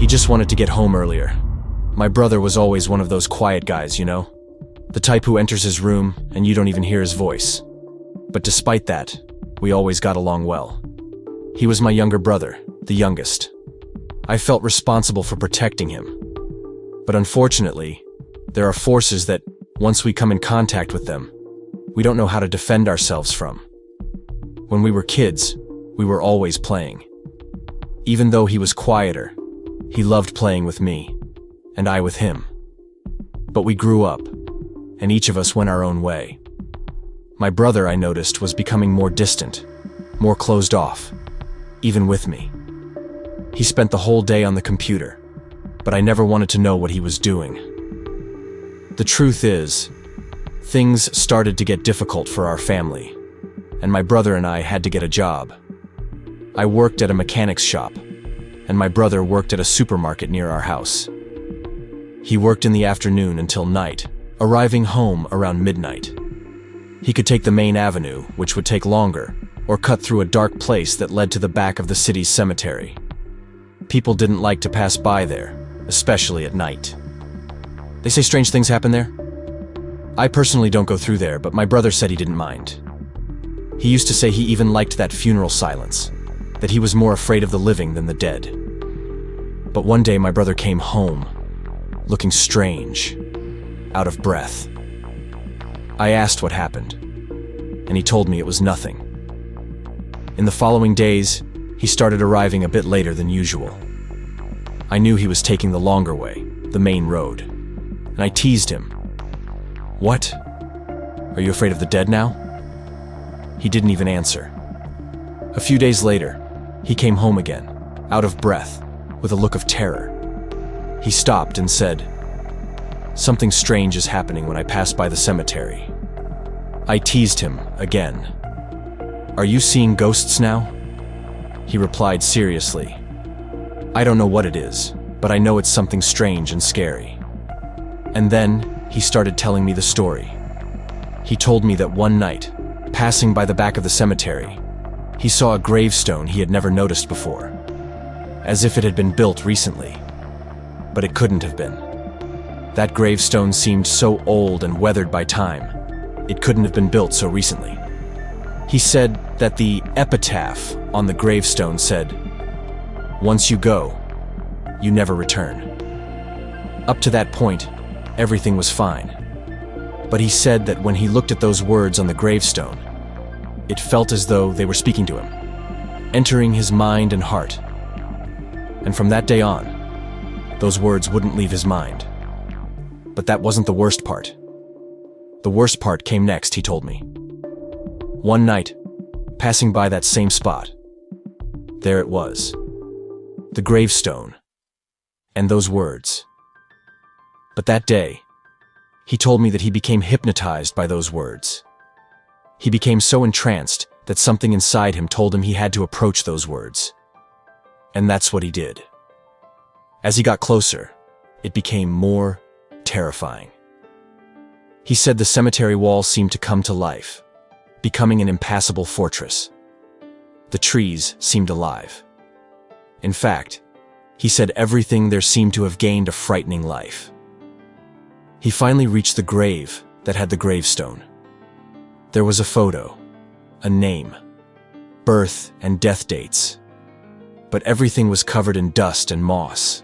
He just wanted to get home earlier. My brother was always one of those quiet guys, you know? The type who enters his room and you don't even hear his voice. But despite that, we always got along well. He was my younger brother, the youngest. I felt responsible for protecting him. But unfortunately, there are forces that, once we come in contact with them, we don't know how to defend ourselves from. When we were kids, we were always playing. Even though he was quieter, he loved playing with me, and I with him. But we grew up, and each of us went our own way. My brother, I noticed, was becoming more distant, more closed off, even with me. He spent the whole day on the computer, but I never wanted to know what he was doing. The truth is, things started to get difficult for our family, and my brother and I had to get a job. I worked at a mechanic's shop, and my brother worked at a supermarket near our house. He worked in the afternoon until night, arriving home around midnight. He could take the main avenue, which would take longer, or cut through a dark place that led to the back of the city's cemetery. People didn't like to pass by there, especially at night. They say strange things happen there. I personally don't go through there, but my brother said he didn't mind. He used to say he even liked that funeral silence, that he was more afraid of the living than the dead. But one day my brother came home, looking strange, out of breath. I asked what happened, and he told me it was nothing. In the following days, he started arriving a bit later than usual. I knew he was taking the longer way, the main road, and I teased him. "What? Are you afraid of the dead now?" He didn't even answer. A few days later, he came home again, out of breath, with a look of terror. He stopped and said, "Something strange is happening when I pass by the cemetery." I teased him again. "Are you seeing ghosts now?" He replied seriously, "I don't know what it is, but I know it's something strange and scary." And then he started telling me the story. He told me that one night, passing by the back of the cemetery, he saw a gravestone he had never noticed before, as if it had been built recently. But it couldn't have been. That gravestone seemed so old and weathered by time, it couldn't have been built so recently. He said that the epitaph on the gravestone said, "Once you go, you never return." Up to that point, everything was fine. But he said that when he looked at those words on the gravestone, it felt as though they were speaking to him, entering his mind and heart. And from that day on, those words wouldn't leave his mind. But that wasn't the worst part. The worst part came next, he told me. One night, passing by that same spot, there it was, the gravestone, and those words. But that day, he told me that he became hypnotized by those words. He became so entranced that something inside him told him he had to approach those words. And that's what he did. As he got closer, it became more terrifying. He said the cemetery wall seemed to come to life, becoming an impassable fortress. The trees seemed alive. In fact, he said everything there seemed to have gained a frightening life. He finally reached the grave that had the gravestone. There was a photo, a name, birth and death dates. But everything was covered in dust and moss,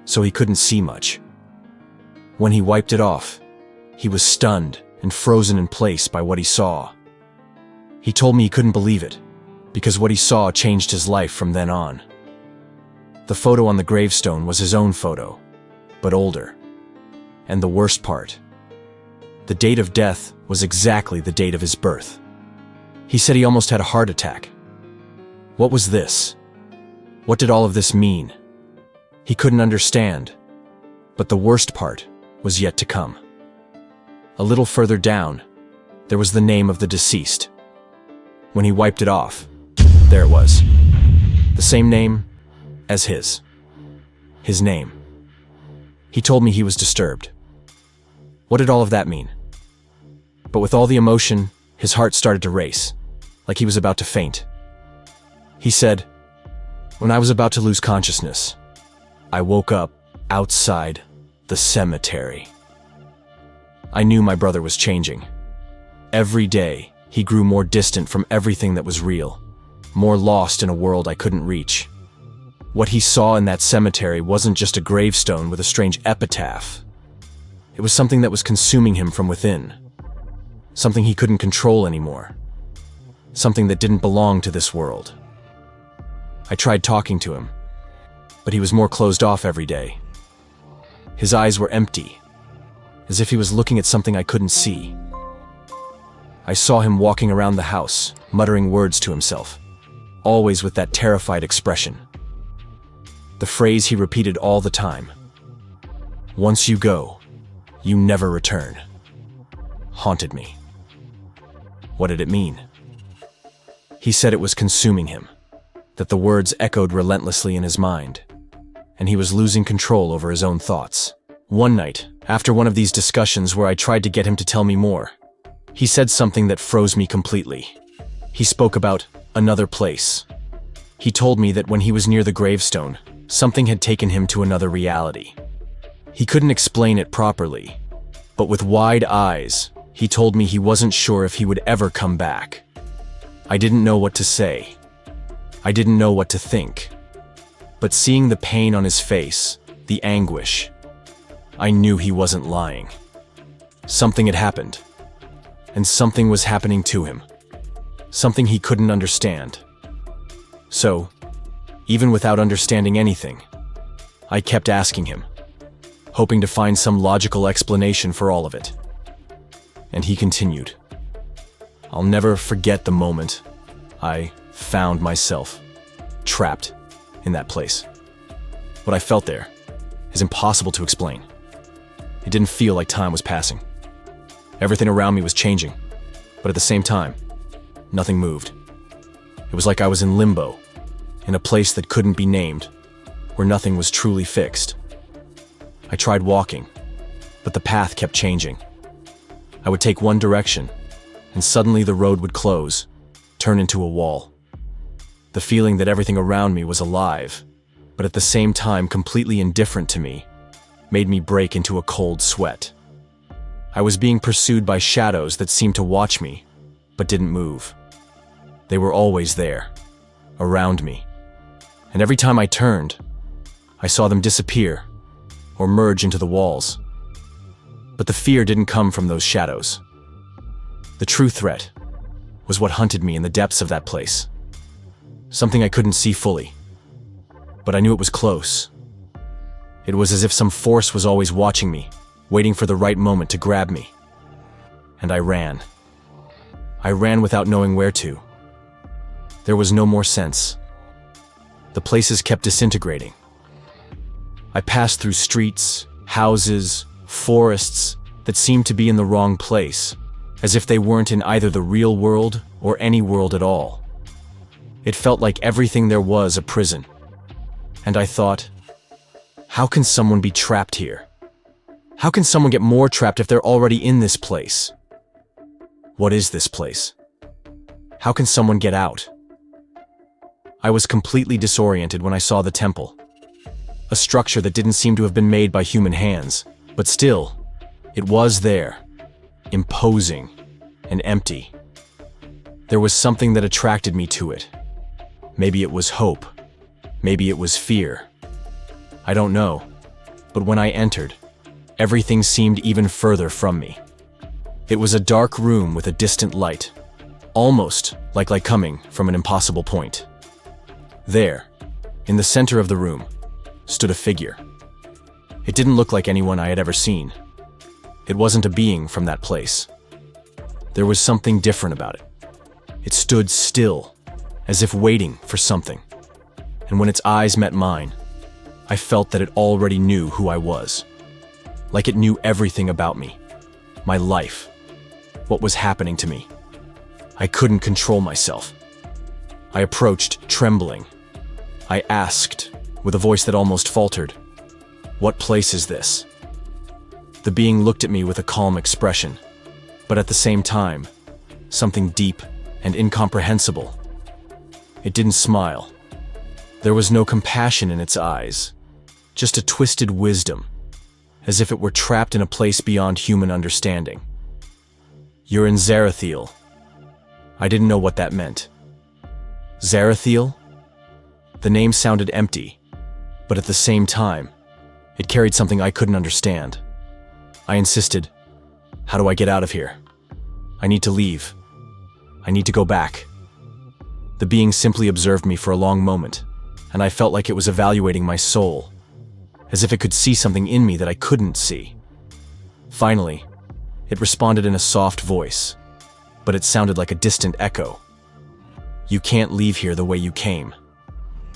so he couldn't see much. When he wiped it off, he was stunned and frozen in place by what he saw. He told me he couldn't believe it, because what he saw changed his life from then on. The photo on the gravestone was his own photo, but older. And the worst part, the date of death was exactly the date of his birth. He said he almost had a heart attack. What was this? What did all of this mean? He couldn't understand, but the worst part was yet to come. A little further down, there was the name of the deceased. When he wiped it off, there it was. The same name as his. His name. He told me he was disturbed. What did all of that mean? But with all the emotion, his heart started to race, like he was about to faint. He said, "When I was about to lose consciousness, I woke up outside the cemetery. I knew my brother was changing. Every day, he grew more distant from everything that was real, more lost in a world I couldn't reach. What he saw in that cemetery wasn't just a gravestone with a strange epitaph. It was something that was consuming him from within. Something he couldn't control anymore. Something that didn't belong to this world. I tried talking to him, but he was more closed off every day. His eyes were empty, as if he was looking at something I couldn't see. I saw him walking around the house, muttering words to himself, always with that terrified expression. The phrase he repeated all the time, "Once you go, you never return," haunted me. What did it mean? He said it was consuming him, that the words echoed relentlessly in his mind, and he was losing control over his own thoughts. One night, after one of these discussions where I tried to get him to tell me more, he said something that froze me completely. He spoke about another place. He told me that when he was near the gravestone, something had taken him to another reality. He couldn't explain it properly, but with wide eyes, he told me he wasn't sure if he would ever come back. I didn't know what to say. I didn't know what to think. But seeing the pain on his face, the anguish, I knew he wasn't lying. Something had happened, and something was happening to him. Something he couldn't understand. So, even without understanding anything, I kept asking him, hoping to find some logical explanation for all of it. And he continued. I'll never forget the moment I found myself trapped in that place. What I felt there is impossible to explain. It didn't feel like time was passing. Everything around me was changing, but at the same time, nothing moved. It was like I was in limbo, in a place that couldn't be named, where nothing was truly fixed. I tried walking, but the path kept changing. I would take one direction, and suddenly the road would close, turn into a wall. The feeling that everything around me was alive, but at the same time completely indifferent to me, made me break into a cold sweat. I was being pursued by shadows that seemed to watch me, but didn't move. They were always there, around me. And every time I turned, I saw them disappear or merge into the walls. But the fear didn't come from those shadows. The true threat was what hunted me in the depths of that place. Something I couldn't see fully, but I knew it was close. It was as if some force was always watching me, waiting for the right moment to grab me. And I ran. I ran without knowing where to. There was no more sense. The places kept disintegrating. I passed through streets, houses, forests that seemed to be in the wrong place, as if they weren't in either the real world or any world at all. It felt like everything there was a prison. And I thought, how can someone be trapped here? How can someone get more trapped if they're already in this place? What is this place? How can someone get out? I was completely disoriented when I saw the temple. A structure that didn't seem to have been made by human hands, but still, it was there, imposing and empty. There was something that attracted me to it. Maybe it was hope. Maybe it was fear. I don't know, but when I entered, everything seemed even further from me. It was a dark room with a distant light, almost like light coming from an impossible point. There, in the center of the room, stood a figure. It didn't look like anyone I had ever seen. It wasn't a being from that place. There was something different about it. It stood still, as if waiting for something. And when its eyes met mine, I felt that it already knew who I was. Like it knew everything about me, my life, what was happening to me. I couldn't control myself. I approached, trembling. I asked, with a voice that almost faltered, "What place is this?" The being looked at me with a calm expression, but at the same time, something deep and incomprehensible. It didn't smile. There was no compassion in its eyes. just a twisted wisdom, as if it were trapped in a place beyond human understanding. "You're in Zarathiel." I didn't know what that meant. Zarathiel? The name sounded empty, but at the same time, it carried something I couldn't understand. I insisted, "How do I get out of here? I need to leave. I need to go back." The being simply observed me for a long moment, and I felt like it was evaluating my soul, as if it could see something in me that I couldn't see. Finally, it responded in a soft voice, but it sounded like a distant echo. "You can't leave here the way you came.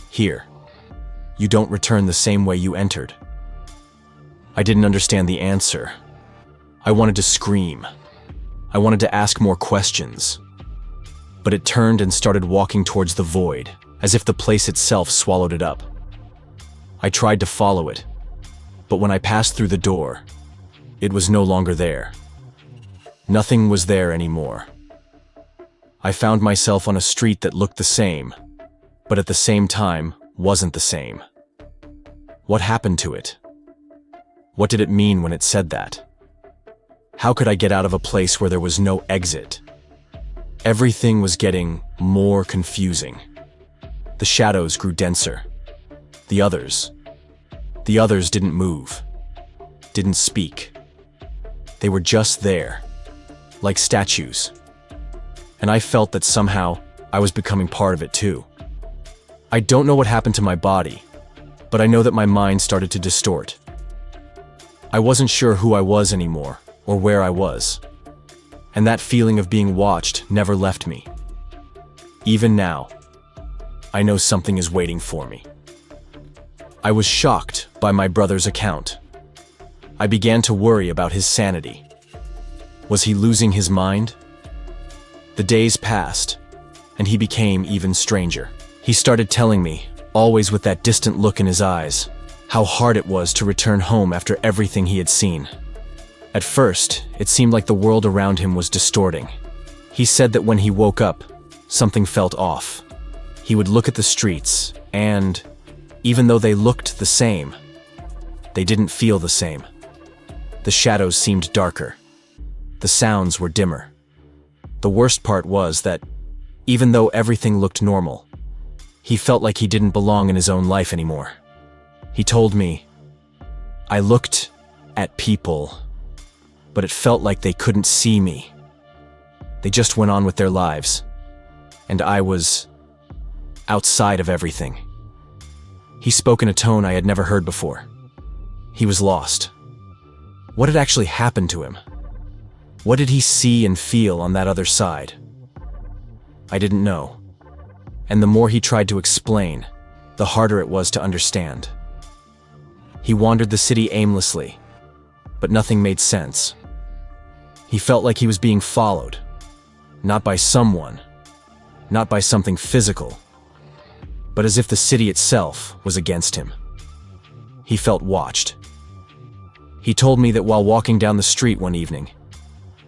Here, you don't return the same way you entered." I didn't understand the answer. I wanted to scream. I wanted to ask more questions. But it turned and started walking towards the void, as if the place itself swallowed it up. I tried to follow it, but when I passed through the door, it was no longer there. Nothing was there anymore. I found myself on a street that looked the same, but at the same time wasn't the same. What happened to it? What did it mean when it said that? How could I get out of a place where there was no exit? Everything was getting more confusing. The shadows grew denser. The others didn't move, didn't speak. They were just there, like statues. And I felt that somehow I was becoming part of it too. I don't know what happened to my body, but I know that my mind started to distort. I wasn't sure who I was anymore, or where I was. And that feeling of being watched never left me. Even now, I know something is waiting for me. I was shocked by my brother's account. I began to worry about his sanity. Was he losing his mind? The days passed, and he became even stranger. He started telling me, always with that distant look in his eyes, how hard it was to return home after everything he had seen. At first, it seemed like the world around him was distorting. He said that when he woke up, something felt off. He would look at the streets, and even though they looked the same, they didn't feel the same. The shadows seemed darker. The sounds were dimmer. The worst part was that, even though everything looked normal, he felt like he didn't belong in his own life anymore. He told me, "I looked at people, but it felt like they couldn't see me. They just went on with their lives, and I was outside of everything." He spoke in a tone I had never heard before. He was lost. What had actually happened to him? What did he see and feel on that other side? I didn't know. And the more he tried to explain, the harder it was to understand. He wandered the city aimlessly, but nothing made sense. He felt like he was being followed, not by someone, not by something physical, but as if the city itself was against him. He felt watched. He told me that while walking down the street one evening,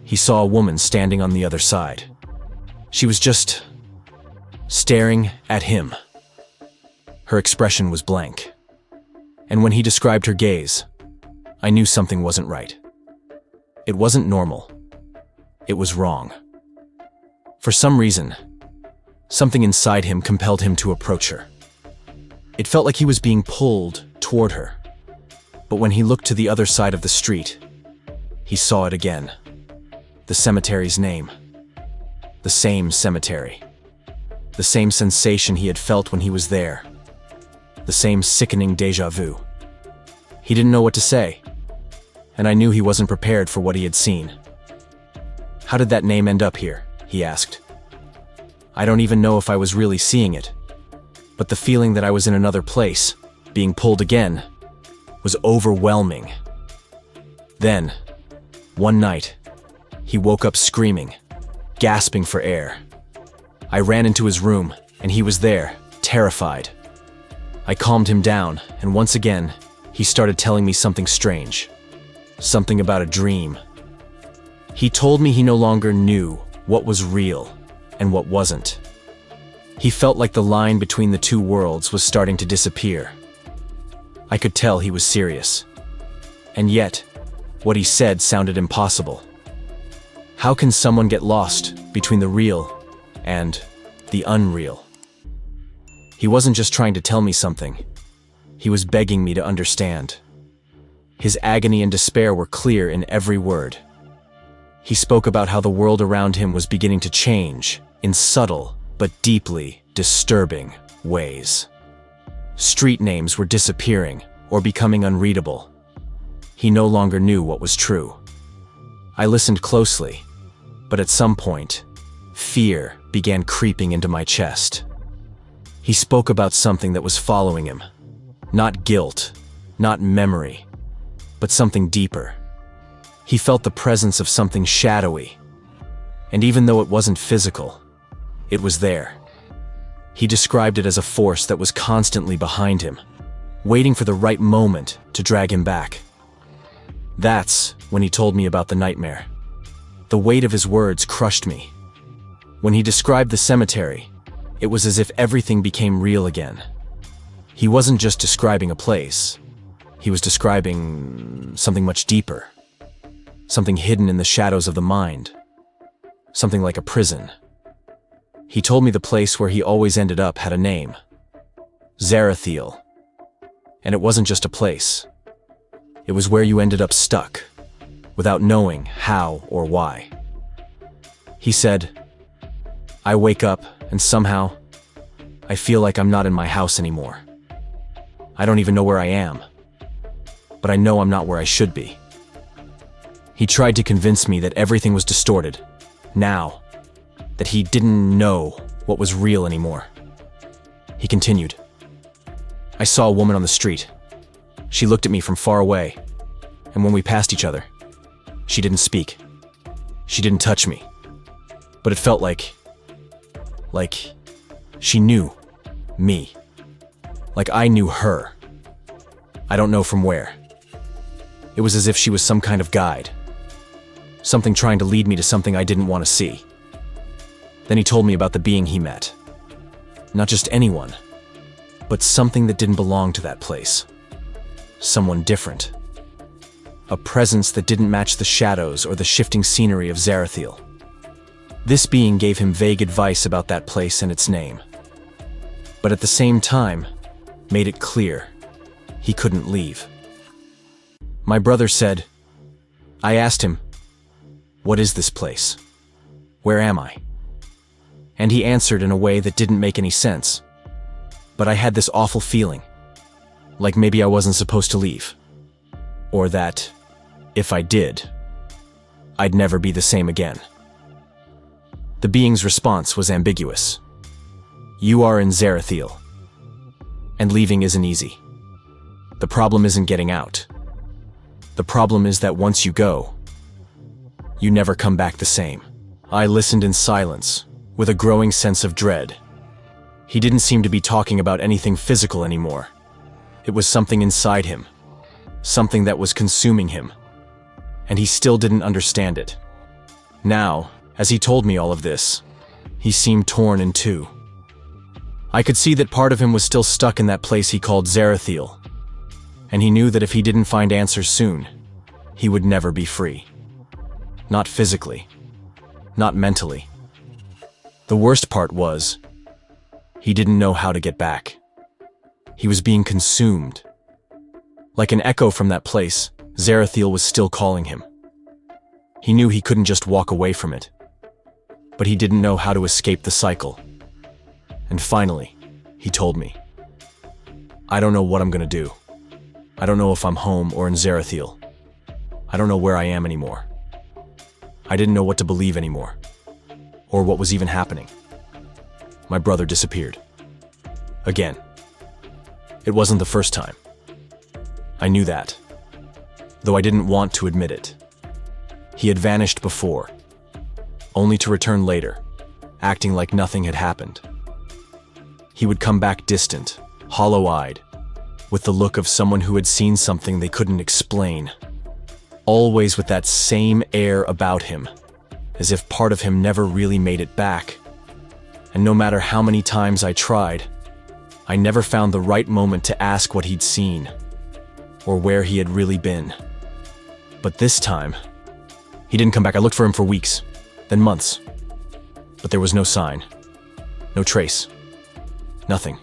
he saw a woman standing on the other side. She was just staring at him. Her expression was blank. And when he described her gaze, I knew something wasn't right. It wasn't normal. It was wrong. For some reason, something inside him compelled him to approach her. It felt like he was being pulled toward her. But when he looked to the other side of the street, he saw it again. The cemetery's name. The same cemetery. The same sensation he had felt when he was there. The same sickening déjà vu. He didn't know what to say, and I knew he wasn't prepared for what he had seen. "How did that name end up here?" he asked. I don't even know if I was really seeing it, but the feeling that I was in another place, being pulled again, was overwhelming. Then, one night, he woke up screaming, gasping for air. I ran into his room, and he was there, terrified. I calmed him down, and once again, he started telling me something strange. Something about a dream. He told me he no longer knew what was real and what wasn't. He felt like the line between the two worlds was starting to disappear. I could tell he was serious. And yet, what he said sounded impossible. How can someone get lost between the real and the unreal? He wasn't just trying to tell me something. He was begging me to understand. His agony and despair were clear in every word. He spoke about how the world around him was beginning to change in subtle but deeply disturbing ways. Street names were disappearing or becoming unreadable. He no longer knew what was true. I listened closely, but at some point, fear began creeping into my chest. He spoke about something that was following him. Not guilt, not memory, but something deeper. He felt the presence of something shadowy, and even though it wasn't physical, it was there. He described it as a force that was constantly behind him, waiting for the right moment to drag him back. That's when he told me about the nightmare. The weight of his words crushed me. When he described the cemetery, it was as if everything became real again. He wasn't just describing a place. He was describing something much deeper. Something hidden in the shadows of the mind. Something like a prison. He told me the place where he always ended up had a name. Zarathiel. And it wasn't just a place. It was where you ended up stuck, without knowing how or why. He said, "I wake up and somehow, I feel like I'm not in my house anymore. I don't even know where I am, but I know I'm not where I should be." He tried to convince me that everything was distorted, now, that he didn't know what was real anymore. He continued, "I saw a woman on the street. She looked at me from far away, and when we passed each other, she didn't speak. She didn't touch me. But it felt like she knew me. Like I knew her. I don't know from where. It was as if she was some kind of guide. Something trying to lead me to something I didn't want to see." Then he told me about the being he met. Not just anyone, but something that didn't belong to that place. Someone different. A presence that didn't match the shadows or the shifting scenery of Zarathiel. This being gave him vague advice about that place and its name. But at the same time, made it clear he couldn't leave. My brother said, I asked him, "What is this place? Where am I?" And he answered in a way that didn't make any sense. But I had this awful feeling, like maybe I wasn't supposed to leave. Or that, if I did, I'd never be the same again. The being's response was ambiguous. "You are in Zarathiel, and leaving isn't easy. The problem isn't getting out. The problem is that once you go, you never come back the same." I listened in silence, with a growing sense of dread. He didn't seem to be talking about anything physical anymore. It was something inside him, something that was consuming him, and he still didn't understand it. Now, as he told me all of this, he seemed torn in two. I could see that part of him was still stuck in that place he called Zarathiel, and he knew that if he didn't find answers soon, he would never be free. Not physically, not mentally. The worst part was, he didn't know how to get back. He was being consumed. Like an echo from that place, Zarathiel was still calling him. He knew he couldn't just walk away from it, but he didn't know how to escape the cycle. And finally, he told me, "I don't know what I'm gonna do. I don't know if I'm home or in Zarathiel. I don't know where I am anymore." I didn't know what to believe anymore, or what was even happening. My brother disappeared. Again. It wasn't the first time. I knew that, though I didn't want to admit it. He had vanished before, only to return later, acting like nothing had happened. He would come back distant, hollow-eyed, with the look of someone who had seen something they couldn't explain. Always with that same air about him, as if part of him never really made it back. And no matter how many times I tried, I never found the right moment to ask what he'd seen. or where he had really been. But this time, he didn't come back. I looked for him for weeks, then months. But there was no sign, no trace, nothing.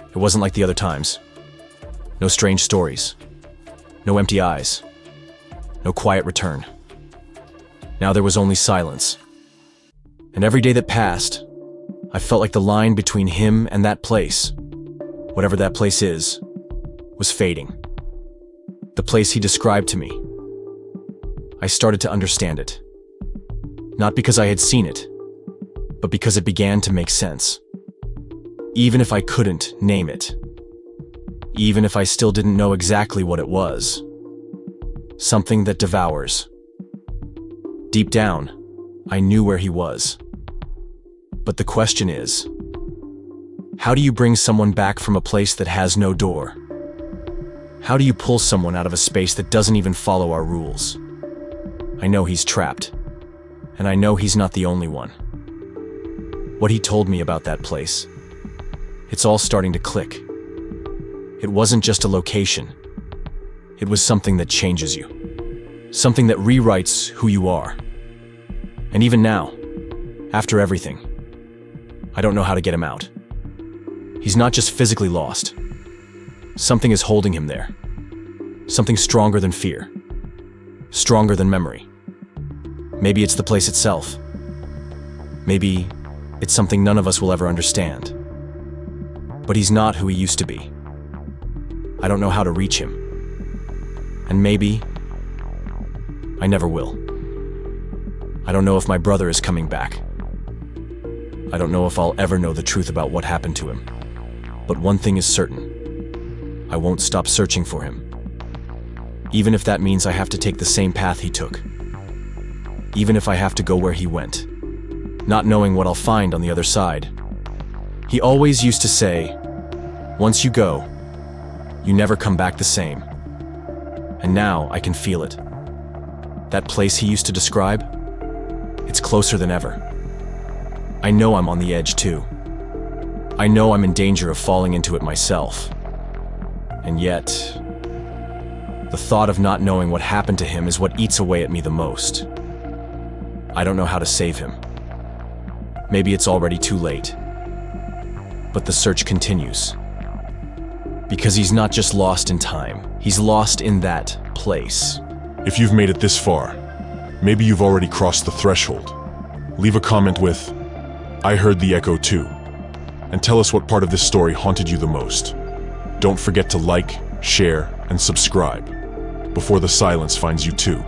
It wasn't like the other times. No strange stories, no empty eyes, no quiet return. Now there was only silence. And every day that passed, I felt like the line between him and that place, whatever that place is, was fading. The place he described to me. I started to understand it. Not because I had seen it, but because it began to make sense. Even if I couldn't name it. Even if I still didn't know exactly what it was. Something that devours. Deep down, I knew where he was. But the question is, how do you bring someone back from a place that has no door? How do you pull someone out of a space that doesn't even follow our rules? I know he's trapped, and I know he's not the only one. What he told me about that place, it's all starting to click. It wasn't just a location. It was something that changes you. Something that rewrites who you are. And even now, after everything, I don't know how to get him out. He's not just physically lost. Something is holding him there. Something stronger than fear. Stronger than memory. Maybe it's the place itself. Maybe it's something none of us will ever understand. But he's not who he used to be. I don't know how to reach him. And maybe I never will. I don't know if my brother is coming back. I don't know if I'll ever know the truth about what happened to him. But one thing is certain. I won't stop searching for him. Even if that means I have to take the same path he took. Even if I have to go where he went. Not knowing what I'll find on the other side. He always used to say, once you go, you never come back the same. And now I can feel it. That place he used to describe, it's closer than ever. I know I'm on the edge too. I know I'm in danger of falling into it myself. And yet, the thought of not knowing what happened to him is what eats away at me the most. I don't know how to save him. Maybe it's already too late. But the search continues. Because he's not just lost in time, he's lost in that place. If you've made it this far, maybe you've already crossed the threshold. Leave a comment with, "I heard the echo too," and tell us what part of this story haunted you the most. Don't forget to like, share, and subscribe before the silence finds you too.